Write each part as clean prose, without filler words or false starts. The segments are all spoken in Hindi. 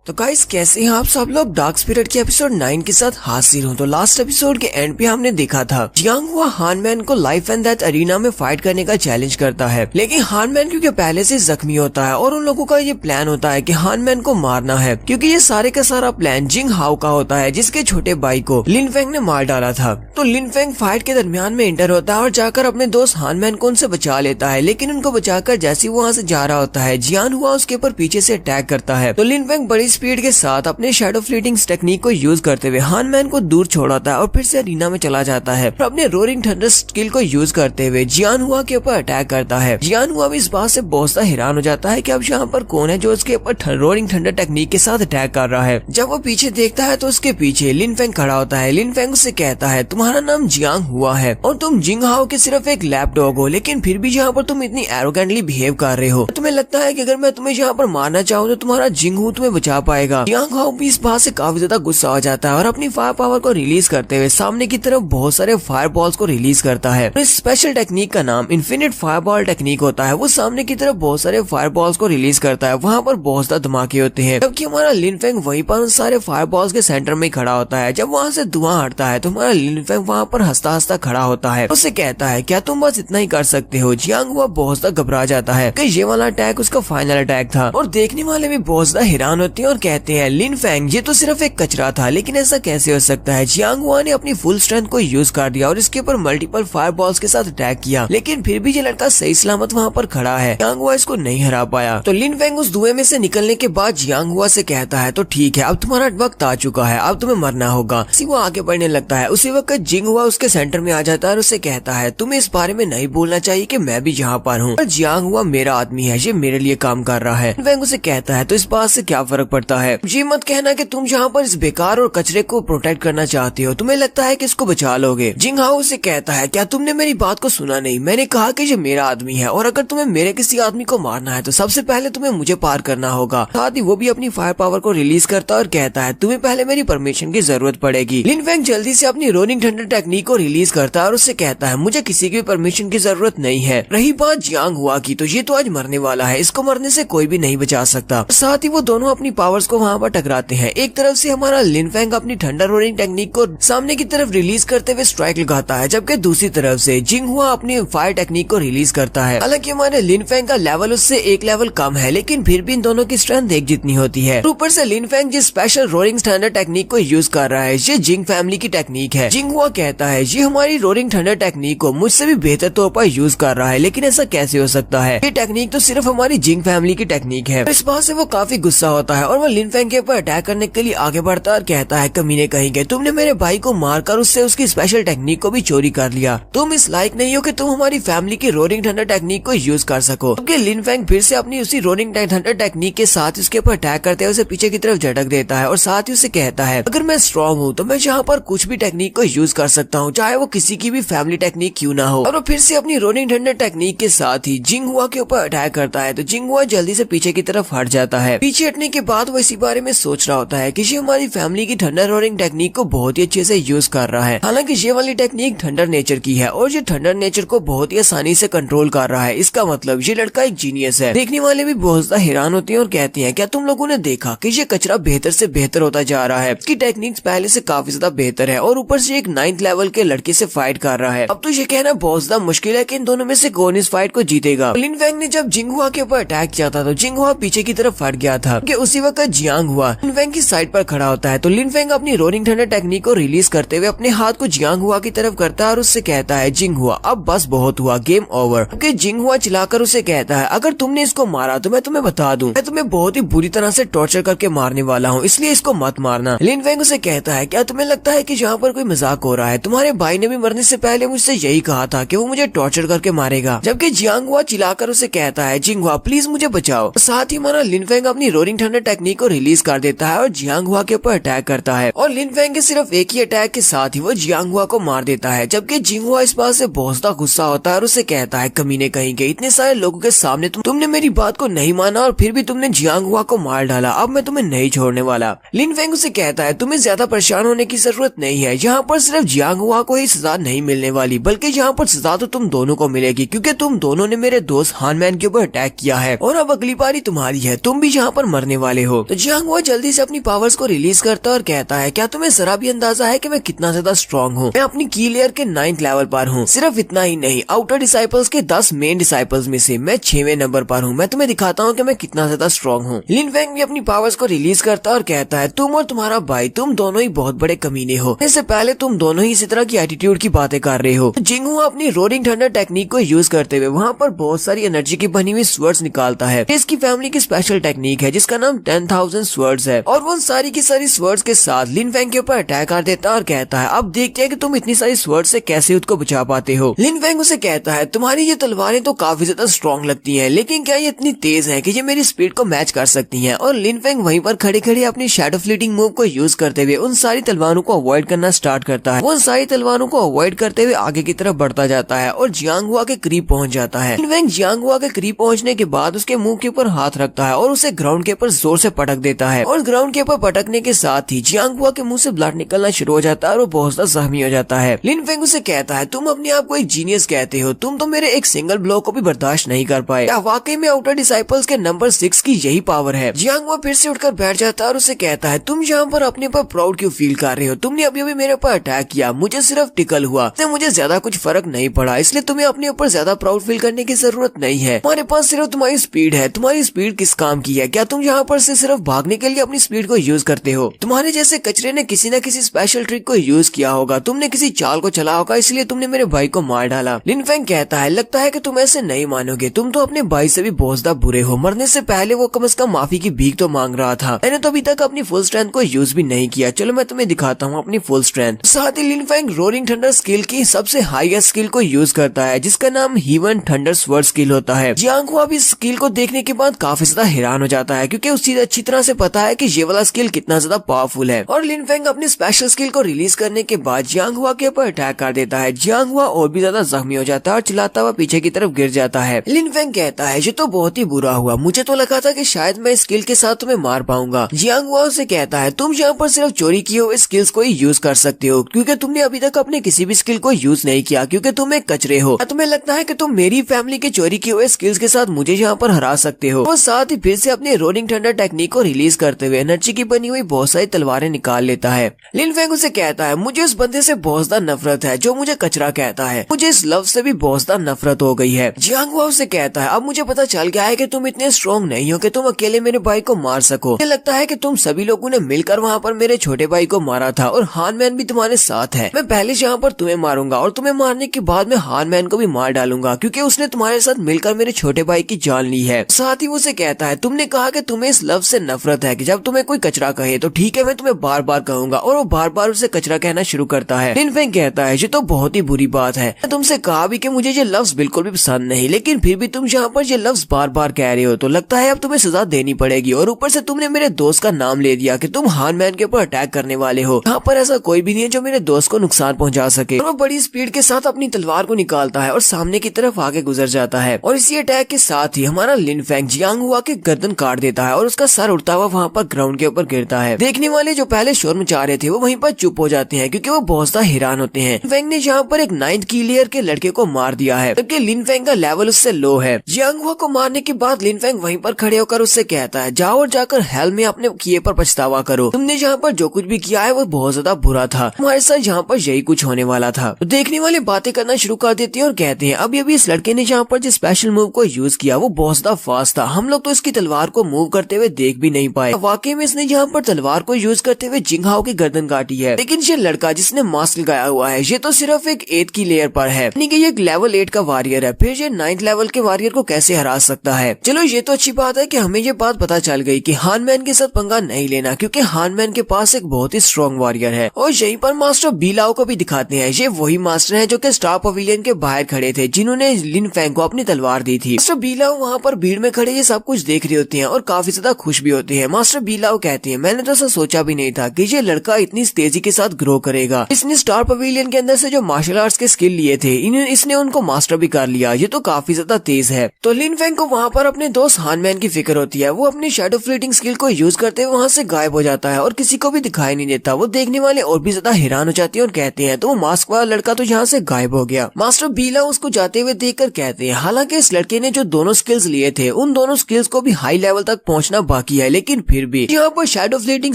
तो गाइस कैसे हैं आप सब लोग। डार्क स्पिरिट के एपिसोड 9 के साथ हाजिर हूं। तो लास्ट एपिसोड के एंड पे हमने देखा था जियांग हुआ हानमैन को लाइफ एंड डेथ अरीना में फाइट करने का चैलेंज करता है, लेकिन हानमैन क्योंकि पहले से जख्मी होता है और उन लोगों का ये प्लान होता है कि हानमैन को मारना है, क्योंकि ये सारे का सारा प्लान जिंग हाओ का होता है जिसके छोटे भाई को लिन फेंग ने मार डाला था। तो लिन फेंग फाइट के दरमियान में इंटर होता है और जाकर अपने दोस्त हानमैन को उनसे बचा लेता है, लेकिन उनको बचाकर जैसे वहाँ से जा रहा होता है जियान हुआ उसके ऊपर पीछे से अटैक करता है। तो लिन फेंग बड़ी स्पीड के साथ अपने शैडो फ्लीटिंग टेक्निक को यूज करते हुए हानमैन को दूर छोड़ाता है और फिर से अरीना में चला जाता है और अपने रोरिंग थंडर स्किल को यूज करते हुए जियान हुआ के ऊपर अटैक करता है। जियान हुआ भी इस बात से बहुत सा हैरान हो जाता है कि अब यहाँ पर कौन है जो उसके ऊपर रोरिंग थंडर टेक्निक के साथ अटैक कर रहा है। जब वो पीछे देखता है तो उसके पीछे लिन फेंग खड़ा होता है। लिन फेंग उससे कहता है तुम्हारा नाम जियांग हुआ है और तुम जिंग हाओ के सिर्फ एक लैप डॉग हो, लेकिन फिर भी यहाँ पर तुम इतनी एरोगेंटली बिहेव कर रहे हो। तुम्हें लगता है कि अगर मैं तुम्हें यहाँ पर मारना चाहूँ तो तुम्हारा जिंग हू तुम्हें बचा पाएगा। जियांग हाओ भी इस बात से काफी ज्यादा गुस्सा हो जाता है और अपनी फायर पावर को रिलीज करते हुए सामने की तरफ बहुत सारे फायर बॉल्स को रिलीज करता है। इस स्पेशल टेक्निक का नाम इन्फिनिट फायर बॉल टेक्निक होता है। वो सामने की तरफ बहुत सारे फायर बॉल्स को रिलीज करता है, वहाँ पर बहुत ज्यादा धमाके होते हैं, जबकि हमारा लिन फेंग वहीं पर उन सारे फायर बॉल्स के सेंटर में खड़ा होता है। जब वहाँ से धुआं हटता है तो हमारा लिन फेंग वहाँ पर हंसता हंसता खड़ा होता है। उससे कहता है क्या तुम बस इतना ही कर सकते हो। जियांग हुआ बहुत ज्यादा घबरा जाता है कि ये वाला अटैक उसका फाइनल अटैक था और देखने वाले भी बहुत ज्यादा हैरान होते हैं और कहते हैं लिन फेंग ये तो सिर्फ एक कचरा था, लेकिन ऐसा कैसे हो सकता है। जियांग हुआ ने अपनी फुल स्ट्रेंथ को यूज कर दिया और इसके ऊपर मल्टीपल फायर बॉल्स के साथ अटैक किया, लेकिन फिर भी ये लड़का सही सलामत वहाँ पर खड़ा है। जियांग हुआ इसको नहीं हरा पाया। तो लिन फेंग उस धुएं में से निकलने के बाद जियांग हुआ से कहता है तो ठीक है अब तुम्हारा वक्त आ चुका है, अब तुम्हें मरना होगा। वो आगे बढ़ने लगता है। उसी वक्त जिंग हुआ उसके सेंटर में आ जाता है और उससे कहता है तुम्हें इस बारे में नहीं बोलना चाहिए कि मैं भी यहाँ पर हूँ, जियांग हुआ मेरा आदमी है, ये मेरे लिए काम कर रहा है। फेंग उसे कहता है तो इस बात से क्या फर्क पड़ता है, ये मत कहना कि तुम यहाँ पर इस बेकार और कचरे को प्रोटेक्ट करना चाहते हो, तुम्हें लगता है कि इसको बचा लोगे। जिंग हाओ उसे कहता है क्या तुमने मेरी बात को सुना नहीं, मैंने कहा कि ये मेरा आदमी है और अगर तुम्हें मेरे किसी आदमी को मारना है तो सबसे पहले तुम्हें मुझे पार करना होगा। साथ ही वो भी अपनी फायर पावर को रिलीज करता है और कहता है तुम्हें पहले मेरी परमिशन की जरूरत पड़ेगी। लिन फेंग जल्दी से अपनी रोनिंग थंडर टेक्निक को रिलीज करता है और उससे कहता है मुझे किसी की परमिशन की जरूरत नहीं है। रही बात जियांग हुआ की, तो ये तो आज मरने वाला है, इसको मरने से कोई भी नहीं बचा सकता। साथ ही वो दोनों अपनी पावर्स को वहाँ पर टकराते हैं। एक तरफ से हमारा लिन फेंग अपनी थंडर रोनिंग टेक्निक को सामने की तरफ रिलीज करते हुए स्ट्राइक लगाता है, जबकि दूसरी तरफ से जिंग हुआ अपनी फायर टेक्निक को रिलीज करता है। हालांकि हमारे लिन फेंग का लेवल उससे एक लेवल कम है, लेकिन फिर भी इन दोनों की स्ट्रेंथ एक जितनी होती है। ऊपर से लिन फेंग जिस स्पेशल रोरिंग थंडर टेक्निक को यूज कर रहा है ये जिंग फैमिली की टेक्निक है। जिंग हुआ कहता है ये हमारी रोरिंग थंडर टेक्निक को मुझसे भी बेहतर तौर पर यूज कर रहा है, लेकिन ऐसा कैसे हो सकता है, ये टेक्निक तो सिर्फ हमारी जिंग फैमिली की टेक्निक है। इस बात से वो काफी गुस्सा होता है और वो लिन फेंग के ऊपर अटैक करने के लिए आगे बढ़ता है और कहता है कमीने कहेंगे तुमने मेरे भाई को मारकर उससे उसकी स्पेशल टेक्निक को भी चोरी कर लिया, तुम इस लायक नहीं हो कि तुम हमारी फैमिली की रोरिंग थंडर टेक्निक को यूज कर सको। क्योंकि लिन फेंग फिर से अपनी उसी रोरिंग थंडर टेक्निक के साथ उसके ऊपर अटैक करते हुए उसे पीछे की तरफ झटक देता है और साथ ही उसे कहता है अगर मैं स्ट्रॉन्ग हूँ तो मैं यहाँ पर कुछ भी टेक्निक को यूज कर सकता हूँ, चाहे वो किसी की भी फैमिली टेक्निक क्यों ना हो। और वो फिर से अपनी रोरिंग थंडर टेक्निक के साथ ही जिंग हुआ के ऊपर अटैक करता है, तो जिंग हुआ जल्दी से पीछे की तरफ हट जाता है। पीछे हटने के बाद वो इसी बारे में सोच रहा होता है कि ये हमारी फैमिली की थंडर रोरिंग टेक्निक को बहुत ही अच्छे से यूज कर रहा है। हालांकि ये वाली टेक्निक थंडर नेचर की है और ये थंडर नेचर को बहुत ही आसानी से कंट्रोल कर रहा है, इसका मतलब ये लड़का एक जीनियस है। देखने वाले भी बहुत ज्यादा हैरान होते हैं और कहते हैं क्या तुम लोगों ने देखा कि ये कचरा बेहतर से बेहतर होता जा रहा है, इसकी टेक्निक्स पहले से काफी ज्यादा बेहतर है और ऊपर से एक 9th लेवल के लड़के से फाइट कर रहा है। अब तो ये कहना बहुत ज्यादा मुश्किल है कि इन दोनों में से कौन इस फाइट को जीतेगा। लिन फेंग ने जब जिंग हुआ के ऊपर अटैक किया था तो जिंग हुआ पीछे की तरफ हट गया था कि उसी वक्त जियांग हुआ लिन फेंग की साइड पर खड़ा होता है। तो लिन फेंग अपनी रोरिंग थंडर टेक्निक को रिलीज करते हुए अपने हाथ को जियांग हुआ की तरफ करता है और उससे कहता है जिंग हुआ अब बस बहुत हुआ, गेम ओवर। क्योंकि जिंग हुआ चिल्लाकर उसे कहता है अगर तुमने इसको मारा तो मैं तुम्हें बता दूं, मैं तुम्हें बहुत ही बुरी तरह से टॉर्चर करके मारने वाला हूँ, इसलिए इसको मत मारना। लिन फेंग उसे कहता है क्या तुम्हें लगता है कि यहाँ पर कोई मजाक हो रहा है, तुम्हारे भाई ने भी मरने से पहले मुझसे यही कहा था कि वो मुझे टॉर्चर करके मारेगा। जबकि जियांग हुआ चिल्लाकर उसे कहता है जिंग हुआ प्लीज मुझे बचाओ। साथ ही हमारा लिन फेंग अपनी रोरिंग थंडर टेक्निक को रिलीज कर देता है और जियांग हुआ के ऊपर अटैक करता है और लिन फेंग के सिर्फ एक ही अटैक के साथ ही वो जियांग हुआ को मार देता है। जबकि जिंग हुआ इस बात से बहुत ज्यादा गुस्सा होता है और उसे कहता है कमीने कहेंगे इतने सारे लोगों के सामने तुमने मेरी बात को नहीं माना और फिर भी तुमने जियांग हुआ को मार डाला, अब मैं तुम्हें नहीं छोड़ने वाला। लिन फेंग उसे कहता है तुम्हें ज्यादा परेशान होने की जरूरत नहीं है, यहाँ पर सिर्फ जियांग हुआ को ही सजा नहीं मिलने वाली बल्कि यहाँ पर सजा तो तुम दोनों को मिलेगी, क्योंकि तुम दोनों ने मेरे दोस्त हानमैन के ऊपर अटैक किया है और अब अगली बारी तुम्हारी है, तुम भी यहाँ पर मरने वाले हो। हो। तो जियांग हुआ जल्दी से अपनी पावर्स को रिलीज करता है और कहता है, क्या तुम्हें जरा भी अंदाजा है कि मैं कितना ज्यादा स्ट्रॉन्ग हूँ? मैं अपनी की लेयर के 9th लेवल पर हूँ। सिर्फ इतना ही नहीं, आउटर डिसाइपल्स के 10 मेन डिसाइपल्स में से मैं 6वें नंबर पर हूँ। मैं तुम्हें दिखाता हूँ कि मैं कितना ज्यादा स्ट्रॉन्ग हूँ। लिन फेंग भी अपनी पावर्स को रिलीज करता है और कहता है, तुम और तुम्हारा भाई, तुम दोनों ही बहुत बड़े कमीने हो। इससे पहले तुम दोनों ही इसी तरह की एटीट्यूड की बातें कर रहे हो। जिंगहुआ अपनी रोरिंग थंडर टेक्निक को यूज करते हुए वहाँ पर बहुत सारी एनर्जी की बनी हुई स्वर्ड्स निकालता है। इसकी फैमिली की स्पेशल टेक्निक है जिसका नाम 10,000 स्वर्ड्स है। और वो सारी की सारी स्वर्ड्स के साथ लिन फेंग के ऊपर अटैक कर देता है और कहता है, अब देखते हैं कि तुम इतनी सारी स्वर्ड्स से कैसे उसको बचा पाते हो। लिन फेंग उसे कहता है, तुम्हारी ये तलवारें तो काफी ज्यादा स्ट्रॉन्ग लगती हैं, लेकिन क्या ये इतनी तेज है कि ये मेरी स्पीड को मैच कर सकती हैं? और लिन फेंग वहीं पर खड़े खड़े अपनी शैडो फ्लीटिंग मूव को यूज करते हुए उन सारी तलवारों को अवॉइड करना स्टार्ट करता है। वो उन सारी तलवारों को अवॉइड करते हुए आगे की तरफ बढ़ता जाता है और जियांग हुआ के करीब पहुंच जाता है। लिन फेंग जियांग हुआ के करीब पहुंचने के बाद उसके मुंह के ऊपर हाथ रखता है और उसे ग्राउंड के ऊपर जोर से पटक देता है। और ग्राउंड के ऊपर पटकने के साथ ही जियांग हुआ के मुंह से ब्लड निकलना शुरू हो जाता है और वो बहुत ज्यादा जख्मी हो जाता है। लिन फेंग उसे कहता है, तुम अपने आप को एक जीनियस कहते हो, तुम तो मेरे एक सिंगल ब्लो को भी बर्दाश्त नहीं कर पाए। क्या वाकई में आउटर डिसाइपल्स के नंबर 6 की यही पावर है? जियांग हुआ फिर से उठकर बैठ जाता है और उसे कहता है, तुम यहाँ पर अपने पर प्राउड क्यों फील कर रहे हो? तुमने अभी अभी मेरे ऊपर अटैक किया, मुझे सिर्फ टिकल हुआ, मुझे ज्यादा कुछ फर्क नहीं पड़ा, इसलिए तुम्हें अपने ऊपर ज्यादा प्राउड फील करने की जरूरत नहीं है। तुम्हारे पास सिर्फ तुम्हारी स्पीड है। तुम्हारी स्पीड किस काम की है? क्या तुम यहाँ पर से सिर्फ भागने के लिए अपनी स्पीड को यूज करते हो? तुम्हारे जैसे कचरे ने किसी न किसी स्पेशल ट्रिक को यूज किया होगा, तुमने किसी चाल को चला होगा, इसलिए तुमने मेरे भाई को मार डाला। लिन फेंग कहता है, लगता है कि तुम ऐसे नहीं मानोगे, तुम तो अपने भाई से भी बहुत ज्यादा बुरे हो। मरने से पहले वो कम से कम माफी की भीख तो मांग रहा था। मैंने तो अभी तक अपनी फुल स्ट्रेंथ को यूज भी नहीं किया। चलो मैं तुम्हें दिखाता हूँ अपनी फुल स्ट्रेंथ। साथ ही लिन फेंग रोरिंग थंडर स्किल की सबसे हाईएस्ट स्किल को यूज करता है जिसका नाम हीवन थंडर स्वर्ड स्किल होता है। जियांग हुआ भी स्किल को देखने के बाद काफी ज्यादा हैरान हो जाता है क्योंकि उसे अच्छी तरह से पता है कि ये वाला स्किल कितना ज्यादा पावरफुल है। और लिन फेंग अपनी स्पेशल स्किल को रिलीज करने के बाद जियांग हुआ के ऊपर अटैक कर देता है। जियांग हुआ और भी ज्यादा जख्मी हो जाता है और चिल्लाता हुआ पीछे की तरफ गिर जाता है। लिन फेंग कहता है, ये तो बहुत ही बुरा हुआ, मुझे तो लगा था कि शायद मैं स्किल के साथ तुम्हें मार पाऊंगा। जियांग हुआ उसे कहता है, तुम यहाँ पर सिर्फ चोरी किए हुए स्किल्स को ही यूज कर सकते हो क्योंकि तुमने अभी तक अपने किसी भी स्किल को यूज नहीं किया क्योंकि तुम एक कचरे हो। तुम्हें लगता है कि तुम मेरी फैमिली के चोरी किए हुए स्किल्स के साथ मुझे यहाँ पर हरा सकते हो? वो साथ ही फिर से अपने रोरिंग थंडर टेक्निक को रिलीज करते हुए एनर्जी की बनी हुई बहुत सारी तलवारें निकाल लेता है। लिन फेंग उसे कहता है, मुझे उस बंदे से बहुत ज्यादा नफरत है जो मुझे कचरा कहता है। मुझे इस लफ्ज से भी बहुत ज्यादा नफरत हो गई है। जियांग हुआ उसे कहता है, अब मुझे पता चल गया है कि तुम इतने स्ट्रॉन्ग नहीं हो कि तुम अकेले मेरे भाई को मार सको। मुझे लगता है कि तुम सभी लोगों ने मिलकर वहाँ पर मेरे छोटे भाई को मारा था और हान मैन भी तुम्हारे साथ है। मैं पहले यहाँ पर तुम्हें मारूंगा और तुम्हें मारने के बाद मैं हान मैन को भी मार डालूंगा क्योंकि उसने तुम्हारे साथ मिलकर मेरे छोटे भाई की जान ली है। साथ ही उसे कहता है, तुमने कहा कि तुम्हें इस लफ्ज से नफरत है कि जब तुम्हें कोई कचरा कहे तो ठीक है मैं तुम्हें बार बार कहूंगा। और वो बार बार उसे कचरा कहना शुरू करता है। लिन फेंग कहता है, ये तो बहुत ही बुरी बात है। मैं तुमसे कहा भी कि मुझे ये लफ्ज बिल्कुल भी पसंद नहीं, लेकिन फिर भी तुम यहाँ पर ये लफ्ज बार बार कह रहे हो तो लगता है अब तुम्हें सजा देनी पड़ेगी। और ऊपर से तुमने मेरे दोस्त का नाम ले दिया कि तुम हान मैन के ऊपर अटैक करने वाले हो। यहाँ पर ऐसा कोई भी नहीं है जो मेरे दोस्त को नुकसान पहुंचा सके। और वो बड़ी स्पीड के साथ अपनी तलवार को निकालता है और सामने की तरफ आगे गुजर जाता है। और इसी अटैक के साथ ही हमारा लिन फेंग जियांग हुआ के गर्दन काट देता है और उसका सर उड़ता हुआ वहाँ पर ग्राउंड के ऊपर गिरता है। देखने वाले जो पहले शोर मचा रहे थे वो वहीं पर चुप हो जाते हैं क्योंकि वो बहुत ज्यादा हैरान होते हैं। फेंग ने यहाँ पर एक 9th की लेयर के लड़के को मार दिया है जबकि लिन फेंग का लेवल उससे लो है। जियांग हुआ को मारने के बाद लिन फेंग वहीं पर खड़े होकर उससे कहता है, जाओ और जाकर हेल में अपने किए पर पछतावा करो। तुमने यहाँ पर जो कुछ भी किया है वो बहुत ज्यादा बुरा था। हमारे साथ यहाँ पर यही कुछ होने वाला था। तो देखने वाले बातें करना शुरू कर देते हैं और कहते हैं, अभी अभी इस लड़के ने यहाँ पर जो स्पेशल मूव को यूज किया वो बहुत ज्यादा फास्ट था। हम लोग तो इसकी तलवार को मूव करते हुए देख भी नहीं पाए। वाकई में इसने यहाँ पर तलवार को यूज करते हुए जिंगहाओ की गर्दन काटी है। लेकिन ये लड़का जिसने मास्क लगाया हुआ है ये तो सिर्फ एक 8th की लेयर पर है, यानी कि ये एक लेवल 8 का वॉरियर है। फिर ये 9th लेवल के वॉरियर को कैसे हरा सकता है? चलो ये तो अच्छी बात है कि हमें ये बात पता चल गई कि हान मैन के साथ पंगा नहीं लेना क्योंकि हान मैन के पास एक बहुत ही स्ट्रॉन्ग वॉरियर है। और यहीं पर मास्टर बीलाओ को भी दिखाते हैं। ये वही मास्टर है जो कि स्टार पवेलियन के बाहर खड़े थे जिन्होंने लिन फेंग को अपनी तलवार दी थी। मास्टर बीलाओ वहाँ पर भीड़ में खड़े ये सब कुछ देख रहे होते हैं और काफी ज्यादा खुश भी होते हैं। मास्टर बीलाओ कहते हैं, मैंने तो ऐसा सोचा भी नहीं था कि ये लड़का इतनी तेजी के साथ ग्रो करेगा। इसने स्टार पवेलियन के अंदर से जो मार्शल आर्ट्स के स्किल लिए थे इसने उनको मास्टर भी कर लिया। ये तो काफी ज्यादा तेज है। तो लिन फेंग को वहाँ पर अपने दोस्त हान मैन की फिक्र होती है। वो अपनी शैडो फ्लीटिंग स्किल को यूज करते हुए वहाँ से गायब हो जाता है और किसी को भी दिखाई नहीं देता। वो देखने वाले और भी ज्यादा हैरान हो जाते हैं और कहते हैं, तो वो मास्क वाला लड़का तो यहाँ से गायब हो गया। मास्टर बीला उसको जाते हुए देखकर कहते हैं, हालांकि इस लड़के ने जो दोनों स्किल्स लिए थे उन दोनों स्किल्स को भी हाई लेवल तक पहुँचना बाकी बाकी है, लेकिन फिर भी यहाँ पर शैडो फ्लीटिंग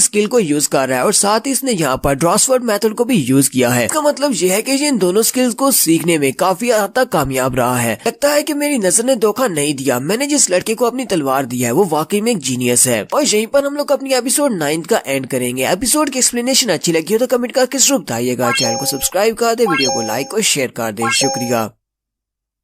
स्किल को यूज कर रहा है और साथ ही इसने यहाँ पर ड्रॉसवर्ड मेथड को भी यूज किया है। इसका मतलब यह है कि इन दोनों स्किल्स को सीखने में काफी हद तक कामयाब रहा है। लगता है कि मेरी नजर ने धोखा नहीं दिया, मैंने जिस लड़के को अपनी तलवार दी है वो वाकई में एक जीनियस है। और यहीं पर हम लोग अपनी एपिसोड 9 का एंड करेंगे। एपिसोड की एक्सप्लेनेशन अच्छी लगी हो तो कमेंट करके जरूर बताइएगा। चैनल को सब्सक्राइब कर दे, वीडियो को लाइक और शेयर कर दे। शुक्रिया।